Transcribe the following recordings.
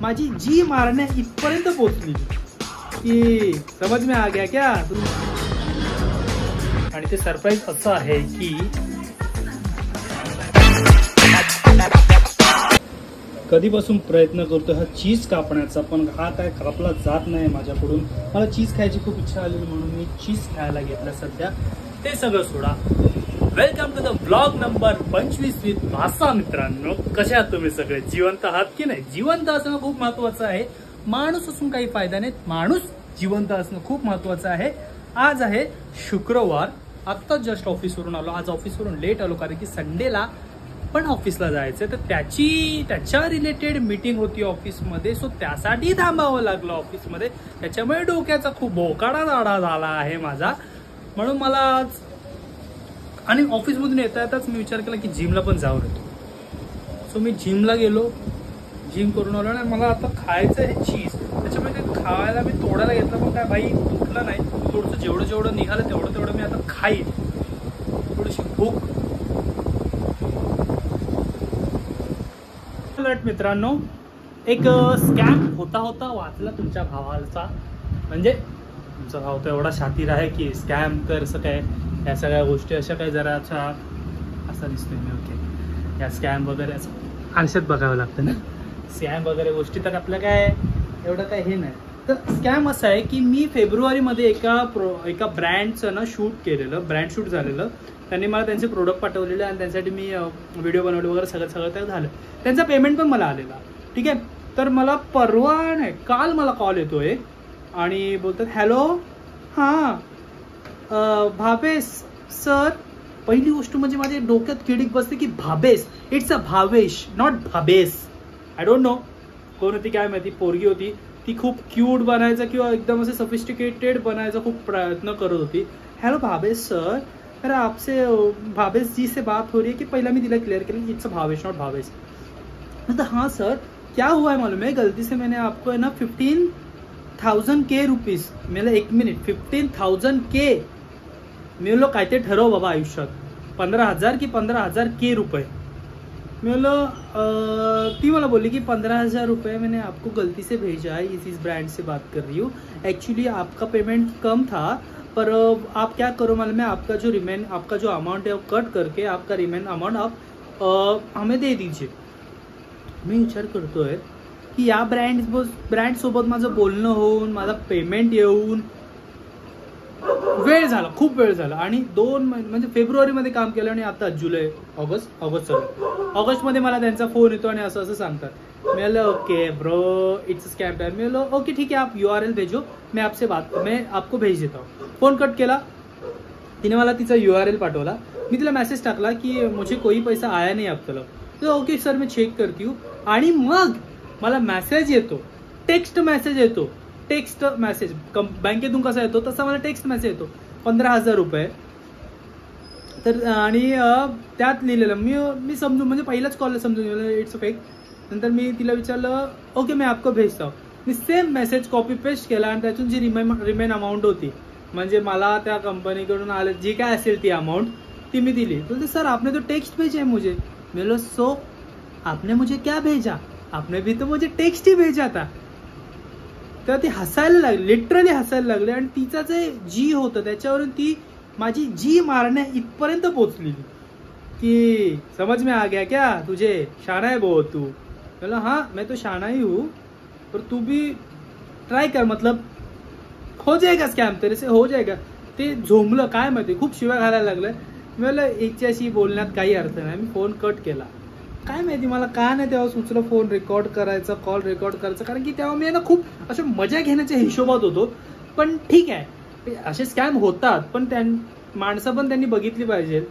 माझी जी मारण्या इथपर्यंत पोहोचली की समज में आ गया क्या। आणि ते सरप्राईज असं आहे की कधीपासून प्रयत्न करतो हा चीज कापण्याचा, पण हा काय कापला जात नाही माझ्याकडून। मला चीज खायची खूप इच्छा आली म्हणून मी चीज खायला घेतला सध्या। ते सगळं सोडा, welcome to the vlog number 25 with भाषा। मित्रांनो, कसे आहात तुम्ही सगळे? जिवंत आहात की नाही? जिवंत असणं खूप महत्वाचं आहे। माणूस असून काही फायदा नाही, माणूस जिवंत असणं खूप महत्वाचं आहे। आज आहे शुक्रवार, आत्ताच जस्ट ऑफिसवरून आलो। आज ऑफिसवरून लेट आलो कारण की संडेला पण ऑफिसला जायचं, तर त्याच्या रिलेटेड मीटिंग होती ऑफिसमध्ये। सो त्यासाठी थांबावं लागलं ऑफिसमध्ये, त्याच्यामुळे डोक्याचा खूप बोकाडा दाढा झाला आहे माझा। म्हणून मला आज आणि ऑफिसमधून येताच मी विचार केला की जिमला पण जाऊन येतो। सो मी जिमला गेलो, जिम करून आलो आणि मला आता खायचं आहे चीज। त्याच्यामुळे ते खायला मी तोडायला घेतलं, पण काय भाई तुटलं नाही। थोडंसं जेवढं निघालं तेवढं मी आता खाईन। थोडीशी भूक। मित्रांनो, एक स्कॅम होता वाचला तुमच्या भावाचा। म्हणजे तुमचा भाव तर एवढा शातीर आहे की स्कॅम तर असं काय, या सगळ्या गोष्टी अशा काय जरा असा दिसतोय मी। ओके, या स्कॅम वगैरे असं आरशात बघावं लागतं ना। स्कॅम वगैरे गोष्टी तर आपलं काय एवढं काय हे नाही। तर स्कॅम असं आहे की मी फेब्रुवारीमध्ये एका ब्रँडचं ना शूट केलेलं, ब्रँड शूट झालेलं। त्यांनी मला त्यांचे प्रोडक्ट पाठवलेले आणि त्यांच्यासाठी मी व्हिडिओ बनवले वगैरे, सगळं ते झालं। त्यांचा पेमेंट पण मला आलेला, ठीक आहे। तर मला परवा नाही, काल मला कॉल येतोय आणि बोलतात हॅलो, हां भावेश सर। पहिली गोष्ट म्हणजे माझ्या डोक्यात किडीक बसते की Bhavesh, it's a Bhavesh not Bhavesh. I don't know कोण होती काय माहिती, पोरगी होती ती। खूप क्यूट बनायचा किंवा एकदम असे सफिस्टिकेटेड बनायचा खूप प्रयत्न करत होती। हॅलो भावेश सर, अरे आपसे भावेश जी से बात हो रही है कि पहिला मी तिला क्लियर केलं it's a Bhavesh not Bhavesh. मतलब हाँ सर, क्या हुआ है मालूम है, गलती से मैंने आपको है ना 15,000 के रुपीज, मेरा 1 मिनिट 15,000 के, मी लोग काय ते ठरव बाबा आयुष्यात, 15,000 की 15,000 के रुपये। मैं ती मला बोली कि 15,000 रुपये मैंने आपको गलती से भेजा है, इस ब्रांड से बात कर रही हूँ। एक्चुअली आपका पेमेंट कम था, पर आप क्या करो मालूम है, आपका जो अमाउंट है वो कट करके आपका रिमेन अमाउंट आप हमें दे दीजिए। मी विचार करतोय की या ब्रँड सोबत माझं बोलणं होऊन माझा पेमेंट येऊन वेळ झाला, खूप वेळ झाला। आणि 2 महिने म्हणजे फेब्रुवारीमध्ये काम केलं आणि आता जुलै ऑगस्टमध्ये मला त्यांचा फोन येतो आणि असं सांगतात। मैं okay bro it's scam time. मैं ओके ठीक है, आप URL भेजो, मैं आपको भेज देता हूँ। फोन कट केला, तिने मला तिचा URL पाठवला। मी तिला मेसेज टाकला की मुझे कोई पैसा आया नहीं अब तक। तो ओके सर मैं चेक करती हूँ। आणि मग मला मेसेज येतो, टेक्स्ट मेसेज बँकेतून कसा येतो तसा मला टेक्स्ट मेसेज येतो, 15,000 रुपये। तर आणि त्यात लिहिलेलं मी समजून, म्हणजे पहिल्याच कॉलला समजून गेलं इट्स फेक। नंतर मी तिला विचारलं ओके मैं आपको भेजता हूँ। मी सेम मेसेज कॉपी पेस्ट केला आणि त्यातून जी रिमेन अमाऊंट होती, म्हणजे मला त्या कंपनीकडून आले जी काय असेल ती अमाऊंट, ती मी दिली। बोलते सर आपने तो टेक्स्ट भेजा है मुझे। मैं सो आपने मुझे क्या भेजा, आपने भी तो मुझे टेक्स्ट ही भेजा था। तर ती हसायला लागली, लिटरली हसायला लागली। आणि तिचा जे जी होतं त्याच्यावरून ती माझी जी मारण्या इथपर्यंत पोहोचलेली की समझ में आ गया क्या तुझे, शाना है बहुत तू। बोला हाँ मैं तो शाना ही हूँ, पर तू भी ट्राय कर, मतलब हो जाएगा स्कॅम, तेरे से हो जाएगा। ते झोंबलं काय माहिती, खूप शिव्या घालायला लागलं। मी म्हणलं हिच्याशी बोलण्यात काही अर्थ नाही। मी फोन कट केला। काय माहिती मला का नाही तेव्हा सुचलं फोन रेकॉर्ड करायचा, कॉल रेकॉर्ड करायचा, कारण की तेव्हा मी ना खूप अशा मजा घेण्याच्या हिशोबात होतो। पण ठीक आहे, असे स्कॅम होतात, पण माणसं पण त्यांनी बघितली पाहिजे।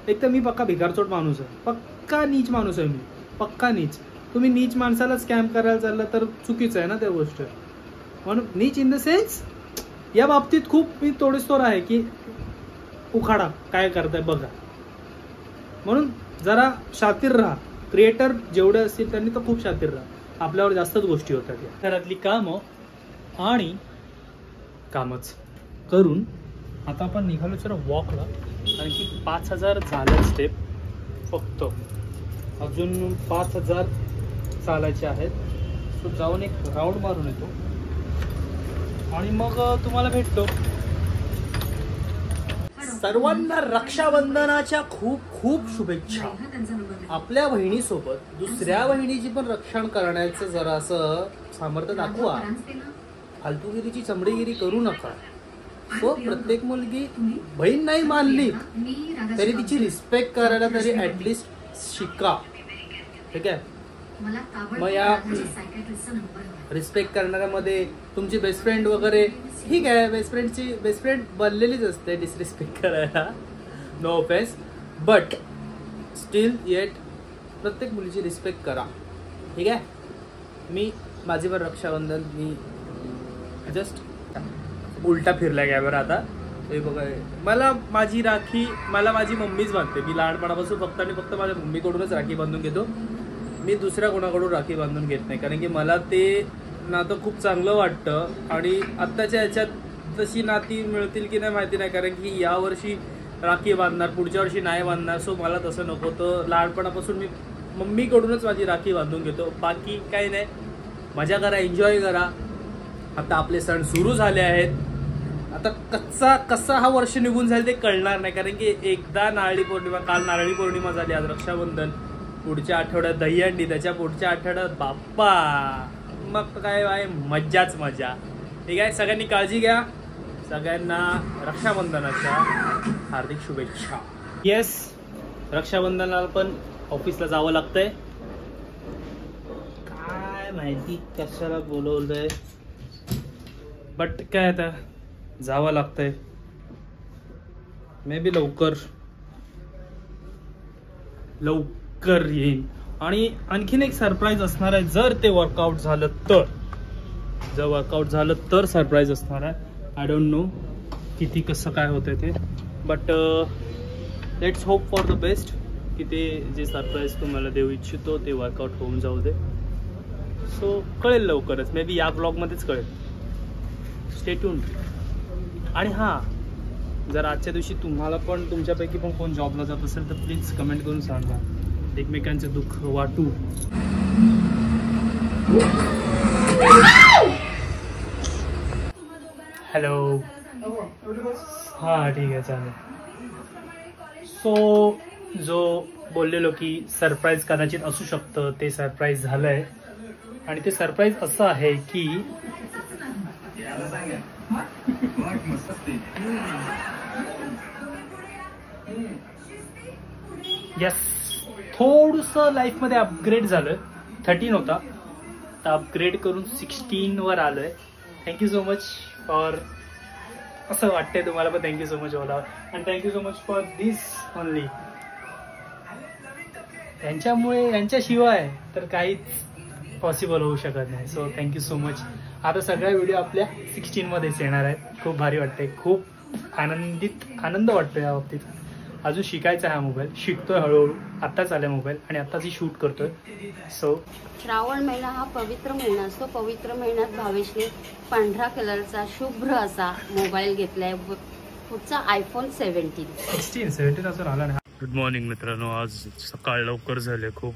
एक तर मी पक्का भिकारचोट माणूस आहे, पक्का नीच माणूस आहे मी, पक्का नीच। तुम्ही नीच माणसाला स्कॅम करायला चालला तर चुकीचं आहे ना त्या गोष्ट। म्हणून नीच इन द सेन्स या बाबतीत खूप मी तोडेस्तोड आहे की उखाडा काय करताय बघा। म्हणून जरा शातीर राहा। क्रिएटर जेवढे असतील त्यांनी तर खूप शातीर राहा, आपल्यावर जास्तच गोष्टी होतात। या घरातली कामं आणि कामच करून आता आपण निघालो जरा वॉकला, कारण की 5,000 झालं स्टेप, फक्त अजून 5,000 चालायचे आहेत। सो जाऊन एक राऊंड मारून येतो आणि मग तुम्हाला भेटतो. सर्वांना रक्षाबंधनाच्या खूप खूप शुभेच्छा. आपल्या बहिणीसोबत दुसऱ्या बहिणीची पण रक्षण करण्याचं जरा असं सामर्थ्य दाखवा. फालतूगिरीची चमडीगिरी करू नका. सो प्रत्येक मुलगी बहीण नाही मानली तरी तिची रिस्पेक्ट करायला तरी ऍटलिस्ट शिका. ठीक आहे. मग या रिस्पेक्ट करणाऱ्यामध्ये तुमची बेस्ट फ्रेंड वगैरे ठीक आहे. बेस्ट फ्रेंड बनलेलीच असते डिसरिस्पेक्ट करायला. No offence. But still yet प्रत्येक मुलीची रिस्पेक्ट करा. ठीक आहे. माझी पण रक्षाबंधन मी जस्ट उलटा फिरला कॅमेरा आता. हे बघा, मला माझी राखी मला माझी मम्मीच बांधते. मी लहानपणापासून फक्त आणि फक्त माझ्या मम्मीकडूनच राखी बांधून घेतो. मी दुसऱ्या कोणाकडून राखी बांधून घेत नाही, कारण की मला ते नातं खूप चांगलं वाटतं. आणि आत्ताच्या ह्याच्यात तशी नाती मिळतील की नाही माहिती नाही, कारण की यावर्षी राखी बांधणार, पुढच्या वर्षी नाही बांधणार. सो मला तसं नको. तर लहानपणापासून मी मम्मीकडूनच माझी राखी बांधून घेतो. बाकी काही नाही. मजा करा, एन्जॉय करा. आता आपले सण सुरू झाले आहेत. आता कसा हा वर्ष निघून जाईल ते कळणार नाही, कारण की एकदा नारळी पौर्णिमा, काल नारळी पौर्णिमा झाली, आज रक्षाबंधन, पुढच्या आठवड्यात दहीहंडी, त्याच्या पुढच्या आठवड्यात बाप्पा. मग काय आहे, मज्जाच मजा. ठीक आहे. सगळ्यांनी काळजी घ्या. सगळ्यांना रक्षाबंधनाच्या हार्दिक शुभेच्छा. येस, रक्षाबंधनाला पण ऑफिसला जावं लागतंय. काय माहिती कशाला बोलवलंय, बट काय आता जावं लागतंय. मे बी लवकर येईन. आणि आणखीन एक सरप्राईज असणार आहे. जर ते वर्कआउट झालं तर सरप्राईज असणार आहे. आय डोंट नो किती कसं काय होतं ते, but let's hope for the best की ते जे सरप्राईज तुम्हाला देऊ इच्छितो ते वर्कआउट होऊन जाऊ दे. सो कळेल लवकरच. मे बी या ब्लॉगमध्येच कळेल. Stay tuned. आणि हां, जर आजच्या दिवशी तुम्हाला पण तुमच्यापैकी पण कोण जॉबला जात असेल तर प्लीज कमेंट करून सांगा. एकमेकांचे दुःख वाटू. हॅलो. हां ठीक आहे, चालेल. सो जो बोललेलो की सरप्राईज कदाचित असू शकतं, ते सरप्राईज झालंय. आणि ते सरप्राईज असं आहे की यस, थोडंसं लाईफमध्ये अपग्रेड झालं. 13 होता, तर अपग्रेड करून 16वर आलोय. थँक्यू सो मच फॉर, असं वाटतंय तुम्हाला पण thank you so much Hola. And thank you so much for this only. यांच्याशिवाय तर काहीच पॉसिबल होऊ शकत नाही. So thank you so much. आता सगळ्या व्हिडिओ आपल्या 16मध्येच येणार आहेत. खूप भारी वाटतंय, खूप आनंद वाटतोय या बाबतीत. अजून शिकायचा हा मोबाईल, शिकतोय हळूहळू. आत्ताच आलाय मोबाईल आणि आत्ताच शूट करतोय. सो श्रावण महिना हा पवित्र महिना असतो. पवित्र महिन्यात भावेशने पांढरा कलरचा शुभ्र असा मोबाईल घेतलाय. पुढचा आयफोन 17 अजून आला नाही. गुड मॉर्निंग मित्रांनो. आज सकाळ लवकर झाले खूप,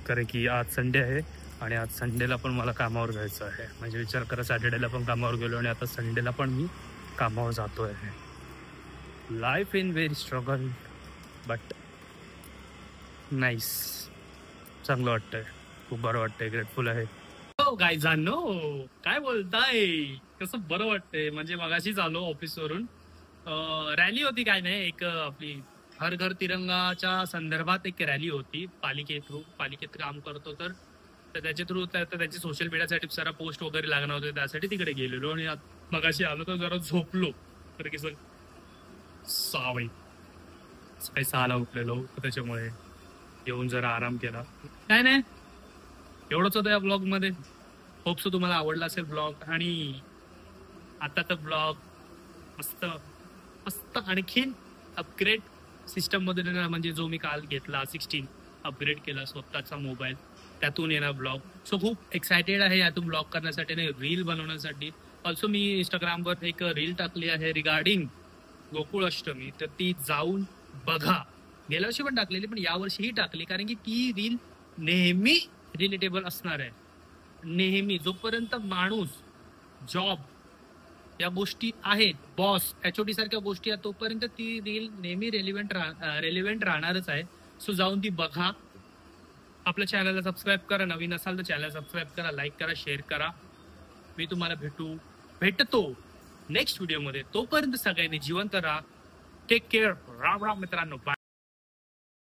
कारण की आज संडे आहे आणि आज संडेला पण मला कामावर जायचं आहे. म्हणजे विचार करा, सॅटर्डेला पण कामावर गेलो आणि आता संडेला पण मी कामावर जातोय. Life in very struggle but nice. चांगलं वाटतंय, खूप बरं वाटतंय, ग्रेटफुल आहे. हो गायजानो, काय बोलताय, कसं बरं वाटतंय. म्हणजे मगाशीच आलो ऑफिसवरून. रॅली होती, काय नाही, एक आपली हर घर तिरंगाच्या संदर्भात एक रॅली होती. पालिकेत काम करतो तर त्याच्या थ्रू त्याची सोशल मीडियासाठी जरा पोस्ट वगैरे लागणार होते, त्यासाठी तिकडे गेलेलो. आणि मगाशी आलो तर जरा झोपलो, तर की 6 सकाळी 6ला उठलेलो, त्याच्यामुळे येऊन जरा आराम केला. काय नाही, एवढंच होतं या ब्लॉग मध्ये. होप्स तुम्हाला आवडला असेल ब्लॉग. आणि आताचा ब्लॉग मस्त मस्त आणखीन अपग्रेड सिस्टम मध्ये, म्हणजे जो मी काल घेतला 16 अपग्रेड केला स्वतःचा मोबाईल, त्यातून येणार ब्लॉग. सो खूप एक्सायटेड आहे यातून ब्लॉग करण्यासाठी आणि रील बनवण्यासाठी. ऑल्सो मी इंस्टाग्रामवर एक रील टाकली आहे रिगार्डिंग गोकुळ अष्टमी, तर ती जाऊन बघा. गेल्या वर्षी पण टाकलेली, पण यावर्षीही टाकली, कारण की ती रील नेहमी रिलेटेबल असणार आहे. नेहमी जोपर्यंत माणूस जॉब या गोष्टी आहेत, बॉस HOD सारख्या गोष्टी आहेत, तोपर्यंत ती रील नेहमी रेलिव्हेंट राहणारच आहे. सो जाऊन ती बघा. आपल्या चॅनलला सबस्क्राईब करा. नवीन असाल तर चॅनल सबस्क्राईब करा, लाईक करा, शेअर करा. मी तुम्हाला भेटतो नेक्स्ट व्हिडिओमध्ये. तोपर्यंत सगळ्यांनी जिवंत राहा. Take care. राम राम मित्रांनो. बाय.